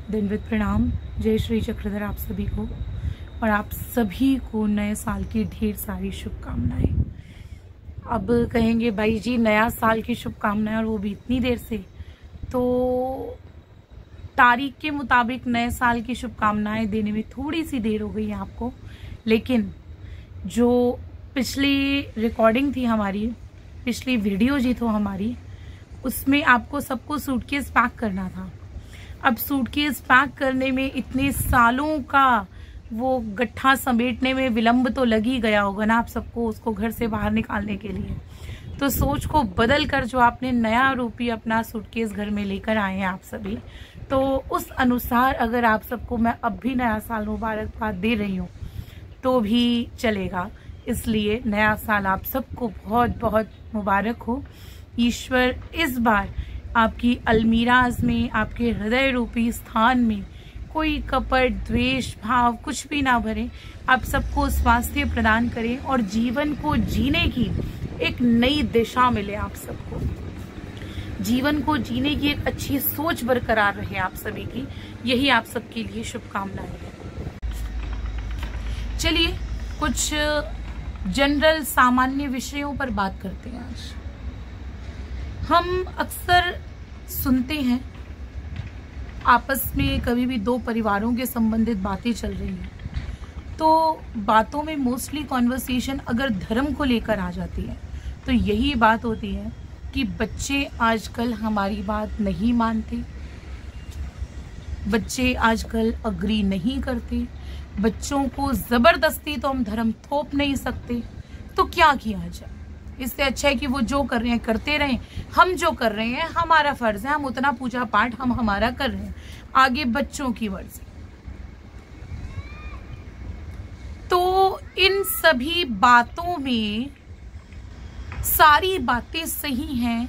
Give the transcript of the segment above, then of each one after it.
दंडवत प्रणाम। जय श्री चक्रधर आप सभी को, और आप सभी को नए साल की ढेर सारी शुभकामनाएं। अब कहेंगे भाई जी नया साल की शुभकामनाएं और वो भी इतनी देर से, तो तारीख के मुताबिक नए साल की शुभकामनाएं देने में थोड़ी सी देर हो गई है आपको, लेकिन जो पिछली रिकॉर्डिंग थी हमारी, पिछली वीडियो जी तो हमारी, उसमें आपको सबको सूटकेस पैक करना था। अब सूटकेस पैक करने में इतने सालों का वो गट्ठा समेटने में विलंब तो लग ही गया होगा ना आप सबको, उसको घर से बाहर निकालने के लिए। तो सोच को बदल कर जो आपने नया रूपी अपना सूटकेस घर में लेकर आए हैं आप सभी, तो उस अनुसार अगर आप सबको मैं अब भी नया साल मुबारकबाद दे रही हूँ तो भी चलेगा। इसलिए नया साल आप सबको बहुत बहुत मुबारक हो। ईश्वर इस बार आपकी अलमीराज में, आपके हृदय रूपी स्थान में कोई कपट, द्वेष भाव कुछ भी ना भरे। आप सबको स्वास्थ्य प्रदान करें और जीवन को जीने की एक नई दिशा मिले। आप सबको जीवन को जीने की एक अच्छी सोच बरकरार रहे आप सभी की, यही आप सबके लिए शुभकामनाएं हैं। चलिए कुछ जनरल सामान्य विषयों पर बात करते हैं। आज हम अक्सर सुनते हैं आपस में कभी भी दो परिवारों के संबंधित बातें चल रही हैं, तो बातों में मोस्टली कॉन्वर्सेशन अगर धर्म को लेकर आ जाती है तो यही बात होती है कि बच्चे आजकल हमारी बात नहीं मानते, बच्चे आजकल अग्री नहीं करते, बच्चों को जबरदस्ती तो हम धर्म थोप नहीं सकते, तो क्या किया जाए। इससे अच्छा है कि वो जो कर रहे हैं करते रहें, हम जो कर रहे हैं हमारा फर्ज है, हम उतना पूजा पाठ हम हमारा कर रहे हैं, आगे बच्चों की मर्जी। तो इन सभी बातों में सारी बातें सही हैं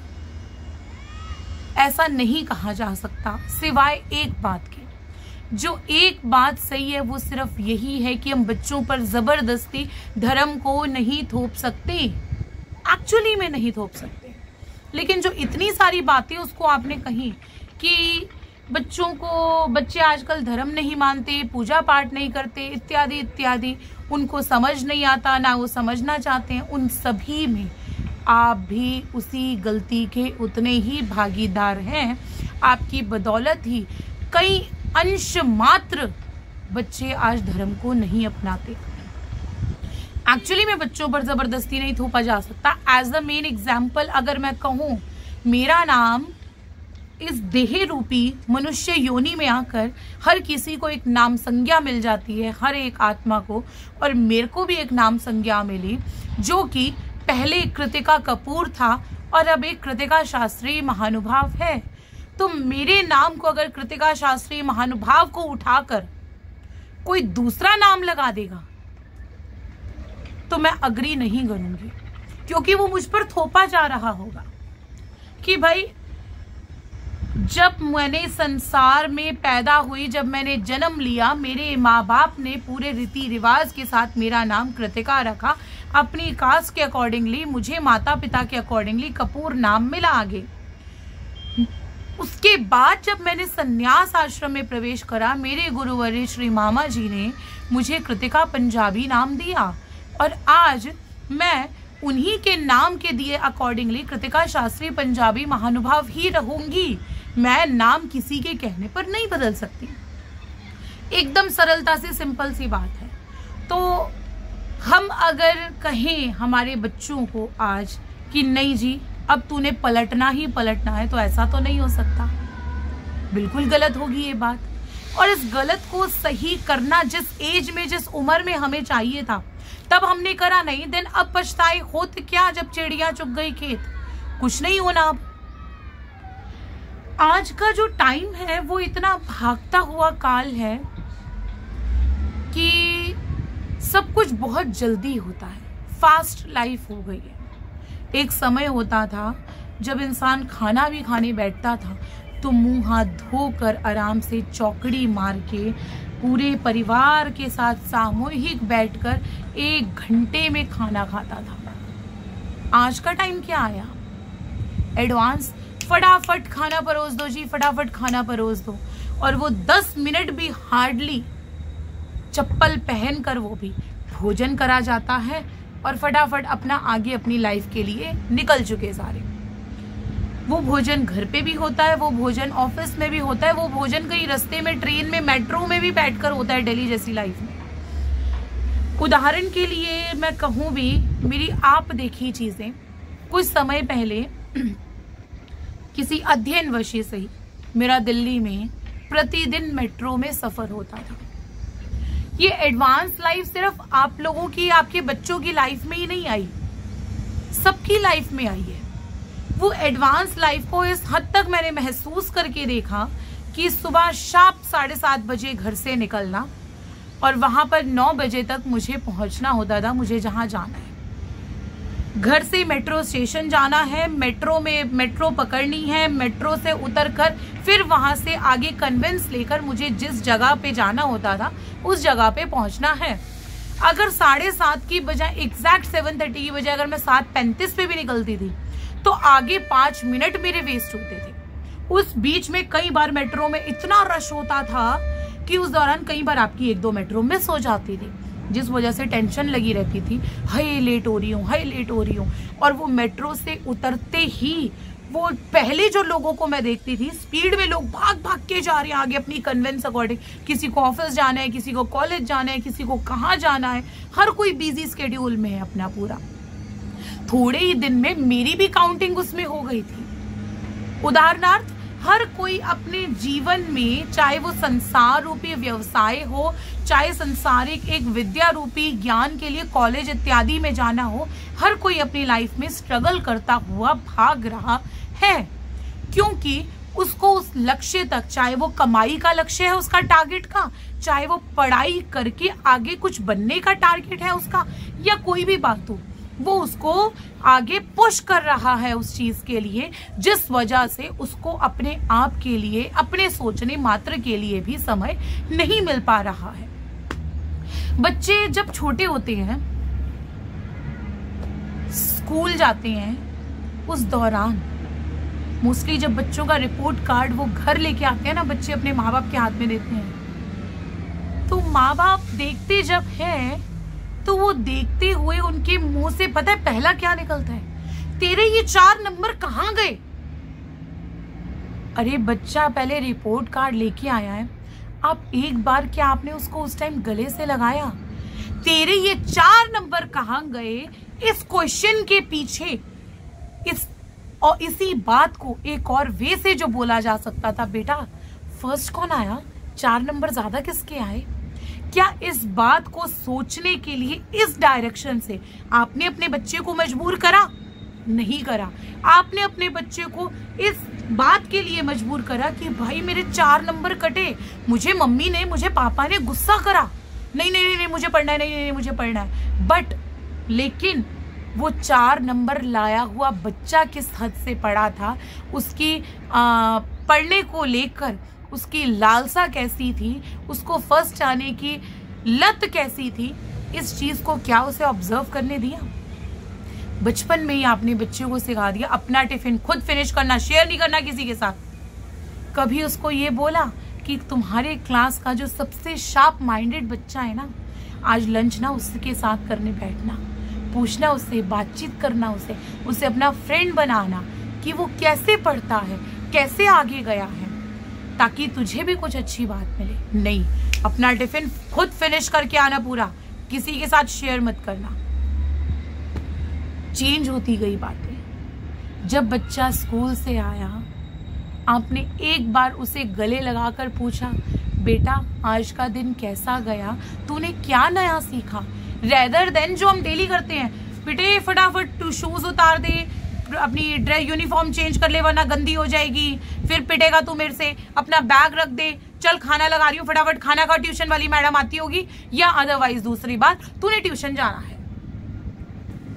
ऐसा नहीं कहा जा सकता, सिवाय एक बात के। जो एक बात सही है वो सिर्फ यही है कि हम बच्चों पर जबरदस्ती धर्म को नहीं थोप सकते, एक्चुअली में नहीं थोप सकते। लेकिन जो इतनी सारी बातें उसको आपने कही कि बच्चे आजकल धर्म नहीं मानते, पूजा पाठ नहीं करते, इत्यादि इत्यादि, उनको समझ नहीं आता, ना वो समझना चाहते हैं, उन सभी में आप भी उसी गलती के उतने ही भागीदार हैं। आपकी बदौलत ही कई अंश मात्र बच्चे आज धर्म को नहीं अपनाते। एक्चुअली में बच्चों पर जबरदस्ती नहीं थोपा जा सकता। एज द मेन एग्जाम्पल अगर मैं कहूँ, मेरा नाम इस देह रूपी मनुष्य योनि में आकर हर किसी को एक नाम संज्ञा मिल जाती है, हर एक आत्मा को, और मेरे को भी एक नाम संज्ञा मिली जो कि पहले कृतिका कपूर था और अब एक कृतिका शास्त्री महानुभाव है। तो मेरे नाम को अगर कृतिका शास्त्री महानुभाव को उठाकर कोई दूसरा नाम लगा देगा तो मैं अग्री नहीं करूंगी, क्योंकि वो मुझ पर थोपा जा रहा होगा कि भाई जब मैंने संसार में पैदा हुई, जब मैंने जन्म लिया, मेरे माँ बाप ने पूरे रीति रिवाज के साथ मेरा नाम कृतिका रखा, अपनी कास्ट के अकॉर्डिंगली, मुझे माता पिता के अकॉर्डिंगली कपूर नाम मिला आगे। उसके बाद जब मैंने संन्यास आश्रम में प्रवेश करा, मेरे गुरुवर श्री मामा जी ने मुझे कृतिका पंजाबी नाम दिया, और आज मैं उन्हीं के नाम के दिए अकॉर्डिंगली कृतिका शास्त्री पंजाबी महानुभाव ही रहूंगी। मैं नाम किसी के कहने पर नहीं बदल सकती, एकदम सरलता से सिंपल सी बात है। तो हम अगर कहें हमारे बच्चों को आज कि नहीं जी अब तूने पलटना ही पलटना है, तो ऐसा तो नहीं हो सकता, बिल्कुल गलत होगी ये बात। और इस गलत को सही करना जिस एज में, जिस उम्र में हमें चाहिए था, तब हमने करा नहीं। देन अब पछताए होत क्या जब चिड़िया चुग गई खेत, कुछ नहीं होना। अब आज का जो टाइम है वो इतना भागता हुआ काल है कि सब कुछ बहुत जल्दी होता है, फास्ट लाइफ हो गई है। एक समय होता था जब इंसान खाना भी खाने बैठता था तो मुंह हाथ धोकर आराम से चौकड़ी मार के पूरे परिवार के साथ सामूहिक बैठकर 1 घंटे में खाना खाता था। आज का टाइम क्या आया, एडवांस, फटाफट खाना परोस दो जी, फटाफट खाना परोस दो। और वो 10 मिनट भी हार्डली चप्पल पहनकर वो भी भोजन करा जाता है और फटाफट अपना आगे अपनी लाइफ के लिए निकल चुके सारे। वो भोजन घर पे भी होता है, वो भोजन ऑफिस में भी होता है, वो भोजन कहीं रास्ते में, ट्रेन में, मेट्रो में भी बैठकर होता है दिल्ली जैसी लाइफ में। उदाहरण के लिए मैं कहूँ भी, मेरी आप देखी चीजें कुछ समय पहले किसी अध्ययनवश से ही मेरा दिल्ली में प्रतिदिन मेट्रो में सफर होता था। ये एडवांस लाइफ सिर्फ आप लोगों की, आपके बच्चों की लाइफ में ही नहीं आई, सबकी लाइफ में आई है। वो एडवांस लाइफ को इस हद तक मैंने महसूस करके देखा कि सुबह शार्प 7:30 बजे घर से निकलना और वहां पर 9 बजे तक मुझे पहुंचना होता था, मुझे जहां जाना है। घर से मेट्रो स्टेशन जाना है, मेट्रो में मेट्रो पकड़नी है, मेट्रो से उतरकर फिर वहां से आगे कन्वेंस लेकर मुझे जिस जगह पे जाना होता था उस जगह पे पहुंचना है। अगर 7:30 की बजाय एग्जैक्ट 7:30 की बजाय अगर मैं 7:35 पे भी निकलती थी तो आगे 5 मिनट मेरे वेस्ट होते थे। उस बीच में कई बार मेट्रो में इतना रश होता था कि उस दौरान कई बार आपकी 1-2 मेट्रो मिस हो जाती थी, जिस वजह से टेंशन लगी रहती थी, हाय लेट हो रही हूँ, हाय लेट हो रही हूँ। और वो मेट्रो से उतरते ही वो पहले जो लोगों को मैं देखती थी, स्पीड में लोग भाग भाग के जा रहे हैं आगे अपनी कन्वेंस अकॉर्डिंग। किसी को ऑफिस जाना है, किसी को कॉलेज जाना है, किसी को कहाँ जाना है, हर कोई बिजी स्केड्यूल में है अपना पूरा। थोड़े ही दिन में मेरी भी काउंटिंग उसमें हो गई थी। उदाहरणार्थ, हर कोई अपने जीवन में, चाहे वो संसार रूपी व्यवसाय हो, चाहे संसारिक एक विद्या रूपी ज्ञान के लिए कॉलेज इत्यादि में जाना हो, हर कोई अपनी लाइफ में स्ट्रगल करता हुआ भाग रहा है, क्योंकि उसको उस लक्ष्य तक, चाहे वो कमाई का लक्ष्य है उसका टारगेट का, चाहे वो पढ़ाई करके आगे कुछ बनने का टारगेट है उसका, या कोई भी बात हो, वो उसको आगे पुश कर रहा है उस चीज के लिए, जिस वजह से उसको अपने आप के लिए, अपने सोचने मात्र के लिए भी समय नहीं मिल पा रहा है। बच्चे जब छोटे होते हैं, स्कूल जाते हैं, उस दौरान मोस्टली जब बच्चों का रिपोर्ट कार्ड वो घर लेके आते हैं ना, बच्चे अपने माँ बाप के हाथ में देते हैं, तो माँ बाप देखते जब है तो वो देखते हुए उनके मुंह से पता है पहला क्या निकलता है, तेरे ये 4 नंबर कहाँ गए। अरे बच्चा पहले रिपोर्ट कार्ड लेके आया है, आप एक बार क्या आपने उसको उस टाइम गले से लगाया? तेरे ये 4 नंबर कहाँ गए, इस क्वेश्चन के पीछे इसी बात को एक और वे से जो बोला जा सकता था, बेटा फर्स्ट कौन आया, 4 नंबर ज्यादा किसके आए। क्या इस बात को सोचने के लिए इस डायरेक्शन से आपने अपने बच्चे को मजबूर करा? नहीं करा। आपने अपने बच्चे को इस बात के लिए मजबूर करा कि भाई मेरे 4 नंबर कटे, मुझे मम्मी ने, मुझे पापा ने गुस्सा करा, नहीं नहीं नहीं, नहीं मुझे पढ़ना है, नहीं नहीं मुझे पढ़ना है। बट लेकिन वो 4 नंबर लाया हुआ बच्चा किस हद से पढ़ा था, उसकी पढ़ने को लेकर उसकी लालसा कैसी थी, उसको फर्स्ट आने की लत कैसी थी, इस चीज को क्या उसे ऑब्जर्व करने दिया? बचपन में ही आपने बच्चों को सिखा दिया अपना टिफिन खुद फिनिश करना, शेयर नहीं करना किसी के साथ। कभी उसको ये बोला कि तुम्हारे क्लास का जो सबसे शार्प माइंडेड बच्चा है ना, आज लंच ना उसके साथ करने बैठना, पूछना उससे, बातचीत करना उसे अपना फ्रेंड बनाना कि वो कैसे पढ़ता है, कैसे आगे गया है, ताकि तुझे भी कुछ अच्छी बात मिले। नहीं, अपना टिफिन खुद फिनिश करके आना पूरा, किसी के साथ शेयर मत करना। चेंज होती गई बातें। जब बच्चा स्कूल से आया, आपने एक बार उसे गले लगाकर पूछा, बेटा आज का दिन कैसा गया, तूने क्या नया सीखा, रेदर देन जो हम डेली करते हैं, बेटे फटाफट तू शूज उतार दे, अपनी ड्रेस यूनिफॉर्म चेंज कर ले वरना गंदी हो जाएगी, फिर पिटेगा तू मेरे से, अपना बैग रख दे, चल खाना लगा रही हूँ फटाफट खाना खा, ट्यूशन वाली मैडम आती होगी, या अदरवाइज दूसरी बात तूने ट्यूशन जाना है।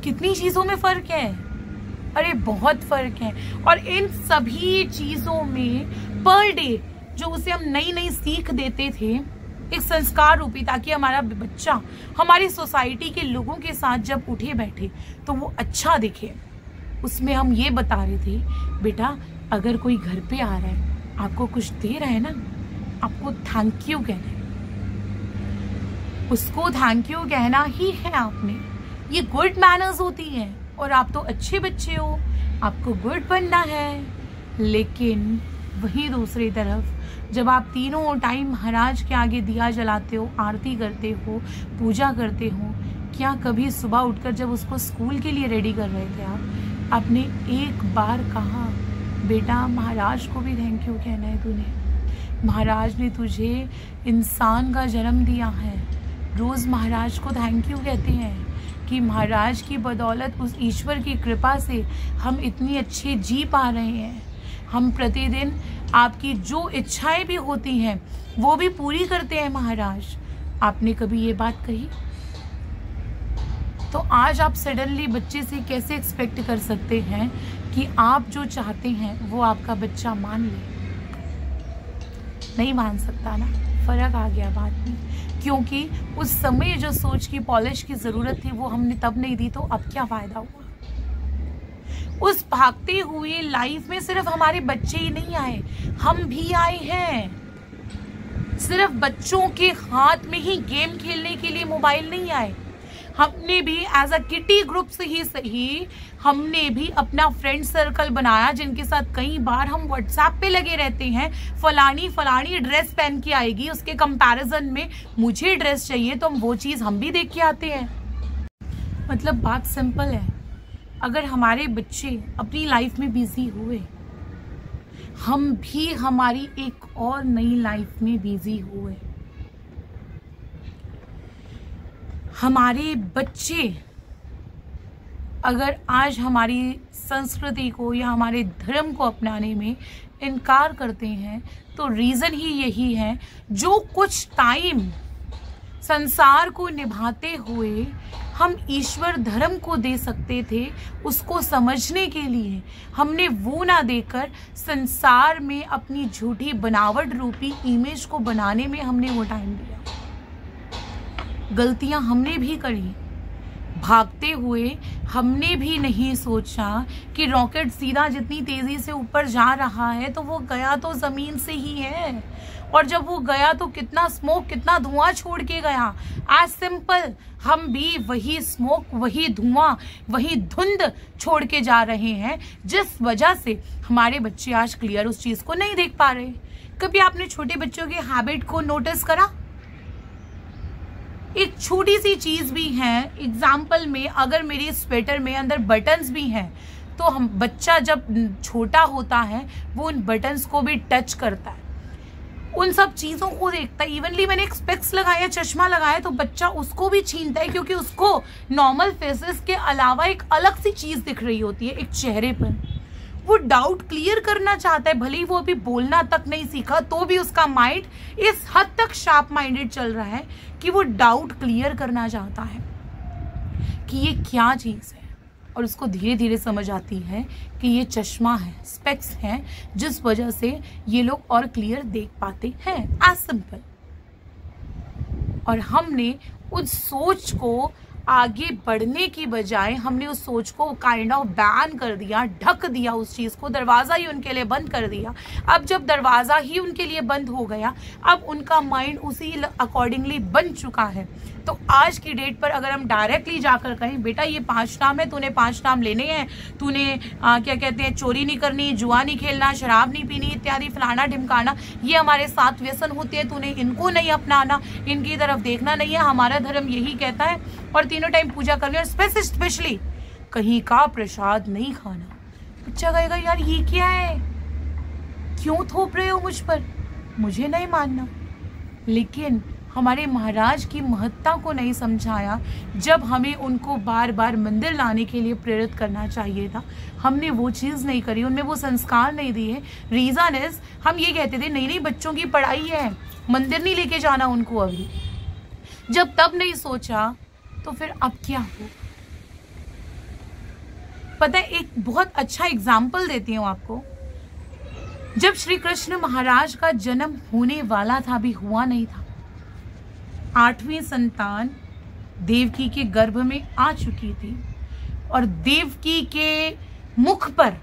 कितनी चीजों में फर्क है, अरे बहुत फर्क है। और इन सभी चीजों में पर डे जो उसे हम नई नई सीख देते थे, एक संस्कार रूपी, ताकि हमारा बच्चा हमारी सोसाइटी के लोगों के साथ जब उठे बैठे तो वो अच्छा दिखे, उसमें हम ये बता रहे थे, बेटा अगर कोई घर पे आ रहा है, आपको कुछ दे रहा है ना, आपको थैंक यू कहना है, उसको थैंक यू कहना ही है आपने। ये गुड मैनर्स होती हैं और आप तो अच्छे बच्चे हो, आपको गुड बनना है। लेकिन वही दूसरी तरफ जब आप तीनों टाइम महाराज के आगे दिया जलाते हो, आरती करते हो, पूजा करते हो, क्या कभी सुबह उठकर जब उसको स्कूल के लिए रेडी कर रहे थे आपने एक बार कहा बेटा महाराज को भी थैंक यू कहना है तूने, महाराज ने तुझे इंसान का जन्म दिया है। रोज़ महाराज को थैंक यू कहते हैं कि महाराज की बदौलत, उस ईश्वर की कृपा से हम इतनी अच्छे जी पा रहे हैं। हम प्रतिदिन आपकी जो इच्छाएं भी होती हैं वो भी पूरी करते हैं महाराज। आपने कभी ये बात कही? तो आज आप सडनली बच्चे से कैसे एक्सपेक्ट कर सकते हैं कि आप जो चाहते हैं वो आपका बच्चा मान ले? नहीं मान सकता ना। फर्क आ गया बात में, क्योंकि उस समय जो सोच की पॉलिश की जरूरत थी वो हमने तब नहीं दी, तो अब क्या फायदा हुआ? उस भागते हुए लाइफ में सिर्फ हमारे बच्चे ही नहीं आए, हम भी आए हैं। सिर्फ बच्चों के हाथ में ही गेम खेलने के लिए मोबाइल नहीं आए, हमने भी एज अ किटी ग्रुप से ही सही, हमने भी अपना फ्रेंड सर्कल बनाया जिनके साथ कई बार हम व्हाट्सएप पे लगे रहते हैं। फलानी फलानी ड्रेस पहन के आएगी, उसके कंपैरिजन में मुझे ड्रेस चाहिए, तो वो चीज हम भी देख के आते हैं। मतलब बात सिंपल है, अगर हमारे बच्चे अपनी लाइफ में बिजी हुए, हम भी हमारी एक और नई लाइफ में बिजी हुए। हमारे बच्चे अगर आज हमारी संस्कृति को या हमारे धर्म को अपनाने में इनकार करते हैं, तो रीज़न ही यही है, जो कुछ टाइम संसार को निभाते हुए हम ईश्वर धर्म को दे सकते थे, उसको समझने के लिए हमने वो ना देकर संसार में अपनी झूठी बनावट रूपी इमेज को बनाने में हमने वो टाइम दिया। गलतियां हमने भी करी, भागते हुए हमने भी नहीं सोचा कि रॉकेट सीधा जितनी तेजी से ऊपर जा रहा है तो वो गया तो जमीन से ही है, और जब वो गया तो कितना स्मोक, कितना धुआं छोड़ के गया। एज सिंपल हम भी वही स्मोक, वही धुआं, वही धुंध छोड़ के जा रहे हैं, जिस वजह से हमारे बच्चे आज क्लियर उस चीज को नहीं देख पा रहे। कभी आपने छोटे बच्चों के हैबिट को नोटिस करा? एक छोटी सी चीज भी है, एग्जाम्पल में अगर मेरी स्वेटर में अंदर बटन्स भी हैं, तो हम बच्चा जब छोटा होता है वो उन बटन्स को भी टच करता है, उन सब चीजों को देखता है। इवनली मैंने एक स्पेक्स लगाया, चश्मा लगाया, तो बच्चा उसको भी छीनता है, क्योंकि उसको नॉर्मल फेसेस के अलावा एक अलग सी चीज दिख रही होती है एक चेहरे पर। वो डाउट क्लियर करना चाहता है, भले ही वो अभी बोलना तक नहीं सीखा, तो भी उसका माइंड इस हद तक शार्प माइंडेड चल रहा है कि वो डाउट क्लियर करना चाहता है कि ये क्या चीज है, और उसको धीरे धीरे समझ आती है कि ये चश्मा है, स्पेक्स है, जिस वजह से ये लोग और क्लियर देख पाते हैं। As simple. और हमने उस सोच को आगे बढ़ने की बजाय हमने उस सोच को काइंड ऑफ बैन कर दिया, ढक दिया, उस चीज को दरवाजा ही उनके लिए बंद कर दिया। अब जब दरवाजा ही उनके लिए बंद हो गया, अब उनका माइंड उसी अकॉर्डिंगली बन चुका है। तो आज की डेट पर अगर हम डायरेक्टली जाकर कहें बेटा ये 5 नाम है, तूने 5 नाम लेने हैं, तूने क्या कहते हैं, चोरी नहीं करनी, जुआ नहीं खेलना, शराब नहीं पीनी, इत्यादि फलाना ढिमकाना, ये हमारे 7 व्यसन होते हैं, तूने इनको नहीं अपनाना, इनकी तरफ देखना नहीं है, हमारा धर्म यही कहता है, और तीनों टाइम पूजा करनी, और स्पेशली कहीं का प्रसाद नहीं खाना। बच्चा कहेगा यार ये क्या है, क्यों थोप रहे हो मुझ पर, मुझे नहीं मानना। लेकिन हमारे महाराज की महत्ता को नहीं समझाया, जब हमें उनको बार बार मंदिर लाने के लिए प्रेरित करना चाहिए था, हमने वो चीज़ नहीं करी, उनमें वो संस्कार नहीं दिए। रीज़न इज, हम ये कहते थे नहीं नहीं बच्चों की पढ़ाई है, मंदिर नहीं लेके जाना उनको अभी। जब तब नहीं सोचा तो फिर अब क्या हो? पता है, एक बहुत अच्छा एग्जाम्पल देती हूँ आपको। जब श्री कृष्ण महाराज का जन्म होने वाला था, अभी हुआ नहीं था, 8वीं संतान देवकी के गर्भ में आ चुकी थी, और देवकी के मुख पर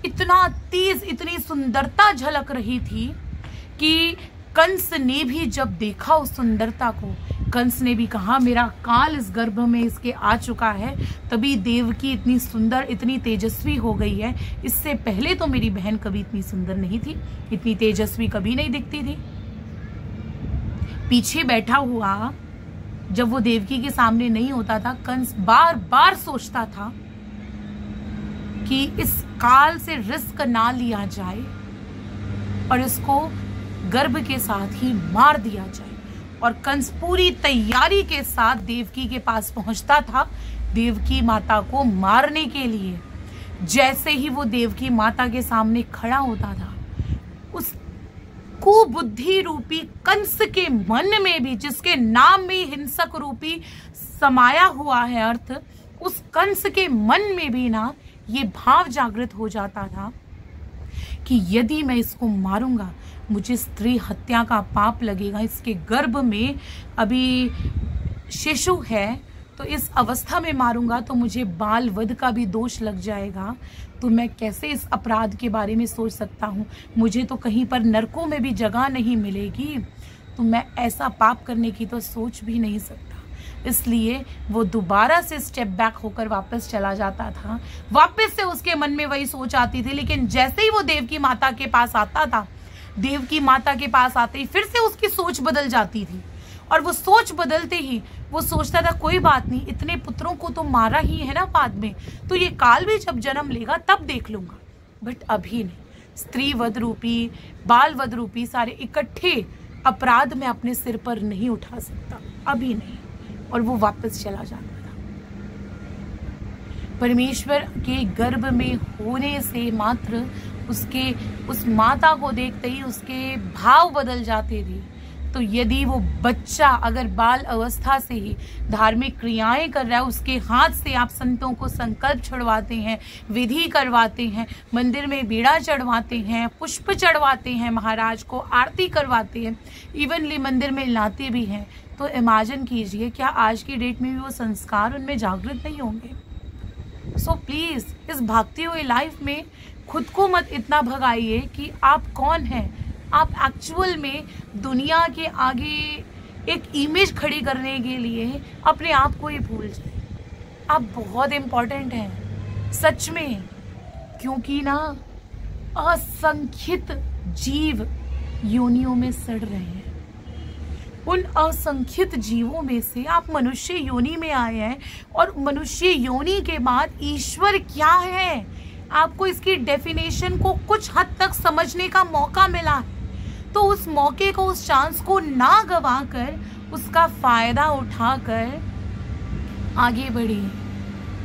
इतना तेज, इतनी सुंदरता झलक रही थी कि कंस ने भी जब देखा उस सुंदरता को, कंस ने भी कहा मेरा काल इस गर्भ में इसके आ चुका है, तभी देवकी इतनी सुंदर, इतनी तेजस्वी हो गई है। इससे पहले तो मेरी बहन कभी इतनी सुंदर नहीं थी, इतनी तेजस्वी कभी नहीं दिखती थी। पीछे बैठा हुआ जब वो देवकी के सामने नहीं होता था, कंस बार बार सोचता था कि इस काल से रिस्क ना लिया जाए और इसको गर्भ के साथ ही मार दिया जाए। और कंस पूरी तैयारी के साथ देवकी के पास पहुंचता था, देवकी माता को मारने के लिए। जैसे ही वो देवकी माता के सामने खड़ा होता था, उस कुबुद्धि रूपी कंस के मन में भी, जिसके नाम में हिंसक रूपी समाया हुआ है अर्थ, उस कंस के मन में भी ना ये भाव जागृत हो जाता था कि यदि मैं इसको मारूंगा मुझे स्त्री हत्या का पाप लगेगा। इसके गर्भ में अभी शिशु है, तो इस अवस्था में मारूंगा तो मुझे बाल वध का भी दोष लग जाएगा। तो मैं कैसे इस अपराध के बारे में सोच सकता हूँ, मुझे तो कहीं पर नरकों में भी जगह नहीं मिलेगी, तो मैं ऐसा पाप करने की तो सोच भी नहीं सकता। इसलिए वो दोबारा से स्टेप बैक होकर वापस चला जाता था। वापस से उसके मन में वही सोच आती थी, लेकिन जैसे ही वो देवकी माता के पास आता था, देवकी माता के पास आते ही फिर से उसकी सोच बदल जाती थी। और वो सोच बदलते ही वो सोचता था कोई बात नहीं, इतने पुत्रों को तो मारा ही है ना बाद में, तो ये काल भी जब जन्म लेगा तब देख लूंगा, बट अभी नहीं। स्त्री वध रूपी, बाल वध रूपी सारे इकट्ठे अपराध मैं अपने सिर पर नहीं उठा सकता, अभी नहीं। और वो वापस चला जाता था। परमेश्वर के गर्भ में होने से मात्र उसके उस माता को देखते ही उसके भाव बदल जाते थे। तो यदि वो बच्चा अगर बाल अवस्था से ही धार्मिक क्रियाएं कर रहा है, उसके हाथ से आप संतों को संकल्प छुड़वाते हैं, विधि करवाते हैं, मंदिर में बीड़ा चढ़वाते हैं, पुष्प चढ़वाते हैं, महाराज को आरती करवाते हैं, इवनली मंदिर में लाते भी हैं, तो इमेजिन कीजिए क्या आज की डेट में भी वो संस्कार उनमें जागृत नहीं होंगे। सो प्लीज इस भागती हुई लाइफ में खुद को मत इतना भगाइए कि आप कौन हैं। आप एक्चुअल में दुनिया के आगे एक इमेज खड़ी करने के लिए अपने आप को ही भूल जाए। आप बहुत इम्पोर्टेंट हैं सच में, क्योंकि ना असंख्यित जीव योनियों में सड़ रहे हैं। उन असंख्यित जीवों में से आप मनुष्य योनि में आए हैं, और मनुष्य योनि के बाद ईश्वर क्या है, आपको इसकी डेफिनेशन को कुछ हद तक समझने का मौका मिला है। तो उस मौके को, उस चांस को ना गवाकर उसका फायदा उठाकर आगे बढ़िए।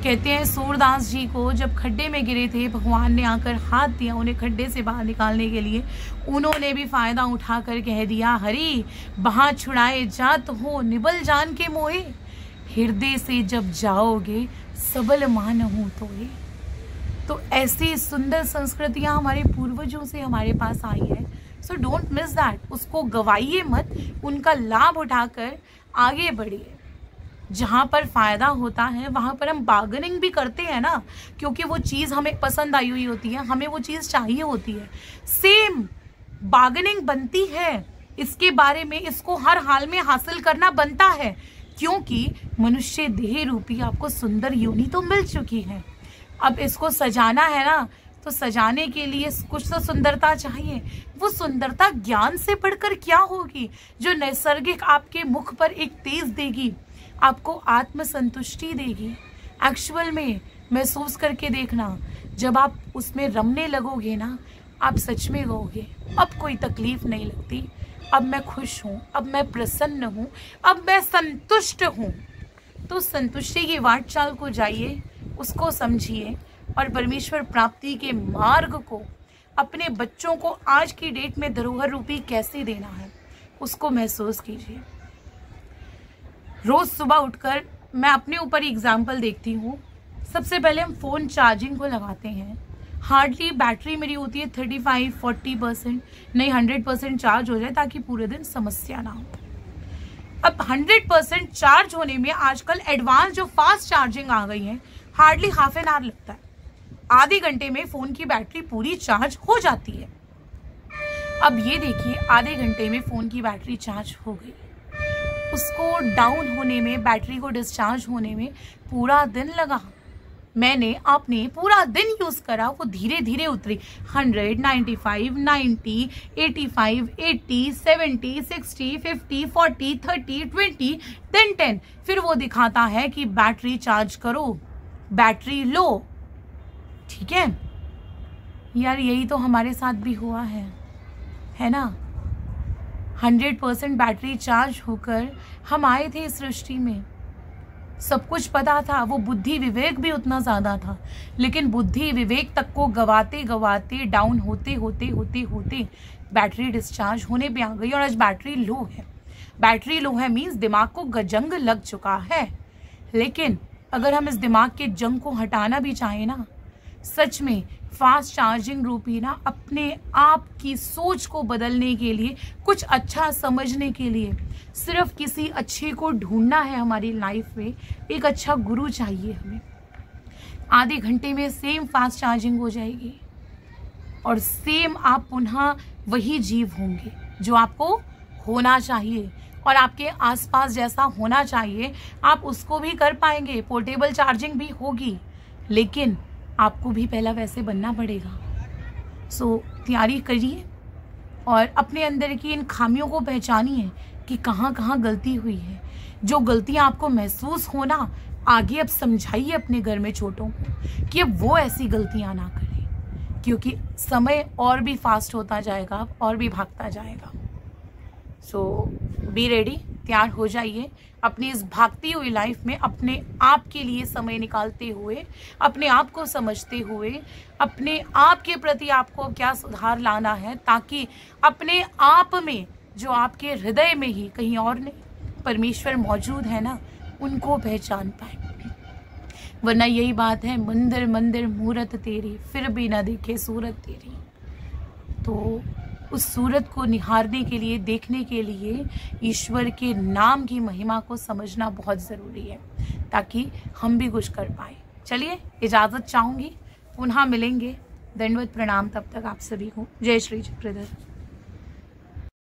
कहते हैं सूरदास जी को जब खड्डे में गिरे थे, भगवान ने आकर हाथ दिया उन्हें खड्डे से बाहर निकालने के लिए, उन्होंने भी फायदा उठाकर कह दिया, हरि बहा छुड़ाए जात हो निबल जान के मोहे, हृदय से जब जाओगे सबल मान हो तोए। तो ऐसी सुंदर संस्कृतियां हमारे पूर्वजों से हमारे पास आई है। सो डोंट मिस दैट, उसको गवाइए मत, उनका लाभ उठाकर आगे बढ़िए। जहाँ पर फायदा होता है वहाँ पर हम बार्गेनिंग भी करते हैं ना, क्योंकि वो चीज़ हमें पसंद आई हुई होती है, हमें वो चीज़ चाहिए होती है। सेम बार्गेनिंग बनती है इसके बारे में, इसको हर हाल में हासिल करना बनता है, क्योंकि मनुष्य देह रूपी आपको सुंदर योनि तो मिल चुकी है। अब इसको सजाना है ना, तो सजाने के लिए कुछ तो सुंदरता चाहिए। वो सुंदरता ज्ञान से बढ़कर क्या होगी, जो नैसर्गिक आपके मुख पर एक तेज देगी, आपको आत्मसंतुष्टि देगी। एक्चुअल में महसूस करके देखना, जब आप उसमें रमने लगोगे ना, आप सच में कहोगे अब कोई तकलीफ नहीं लगती, अब मैं खुश हूँ, अब मैं प्रसन्न हूँ, अब मैं संतुष्ट हूँ। तो संतुष्टि की वाट चाल को जाइए, उसको समझिए, और परमेश्वर प्राप्ति के मार्ग को अपने बच्चों को आज की डेट में धरोहर रूपी कैसे देना है उसको महसूस कीजिए। रोज सुबह उठकर मैं अपने ऊपर एग्जाम्पल देखती हूँ। सबसे पहले हम फ़ोन चार्जिंग को लगाते हैं, हार्डली बैटरी मेरी होती है 35-40%, नहीं 100% चार्ज हो जाए ताकि पूरे दिन समस्या ना हो। अब 100% चार्ज होने में आजकल एडवांस जो फास्ट चार्जिंग आ गई है, हार्डली हाफ एन आवर लगता है, आधे घंटे में फ़ोन की बैटरी पूरी चार्ज हो जाती है। अब ये देखिए आधे घंटे में फ़ोन की बैटरी चार्ज हो गई। उसको डाउन होने में, बैटरी को डिस्चार्ज होने में पूरा दिन लगा। आपने पूरा दिन यूज़ करा, वो धीरे धीरे उतरी। 100, 95, 90, 85, 80, 70, 60, 50, 40, 30, 20, then 10। फिर वो दिखाता है कि बैटरी चार्ज करो, बैटरी लो। ठीक है यार, यही तो हमारे साथ भी हुआ है ना। 100% बैटरी चार्ज होकर हम आए थे इस सृष्टि में। सब कुछ पता था, वो बुद्धि विवेक भी उतना ज़्यादा था, लेकिन बुद्धि विवेक तक को गवाते गवाते, डाउन होते होते होते होते बैटरी डिस्चार्ज होने पे आ गई। और आज बैटरी लो है। बैटरी लो है मीन्स दिमाग को जंग लग चुका है। लेकिन अगर हम इस दिमाग के जंग को हटाना भी चाहें ना, सच में फास्ट चार्जिंग रूपी ना अपने आप की सोच को बदलने के लिए, कुछ अच्छा समझने के लिए सिर्फ किसी अच्छे को ढूंढना है हमारी लाइफ में। एक अच्छा गुरु चाहिए हमें। आधे घंटे में सेम फास्ट चार्जिंग हो जाएगी और सेम आप पुनः वही जीव होंगे जो आपको होना चाहिए और आपके आसपास जैसा होना चाहिए आप उसको भी कर पाएंगे। पोर्टेबल चार्जिंग भी होगी, लेकिन आपको भी पहला वैसे बनना पड़ेगा। सो तैयारी करिए और अपने अंदर की इन खामियों को पहचानिए कि कहाँ कहाँ गलती हुई है। जो गलतियाँ आपको महसूस होना, आगे अब समझाइए अपने घर में छोटों को कि अब वो ऐसी गलतियाँ ना करें, क्योंकि समय और भी फास्ट होता जाएगा और भी भागता जाएगा। सो बी रेडी, तैयार हो जाइए। अपनी इस भागती हुई लाइफ में अपने आप के लिए समय निकालते हुए, अपने आप को समझते हुए, अपने आप के प्रति आपको क्या सुधार लाना है, ताकि अपने आप में, जो आपके हृदय में ही, कहीं और नहीं, परमेश्वर मौजूद है ना, उनको पहचान पाए। वरना यही बात है, मंदिर मंदिर मूरत तेरी, फिर भी ना देखे सूरत तेरी। तो उस सूरत को निहारने के लिए, देखने के लिए ईश्वर के नाम की महिमा को समझना बहुत ज़रूरी है, ताकि हम भी कुछ कर पाए। चलिए, इजाज़त चाहूँगी, पुनः मिलेंगे। दंडवत प्रणाम, तब तक आप सभी को। जय श्री चक्रधर।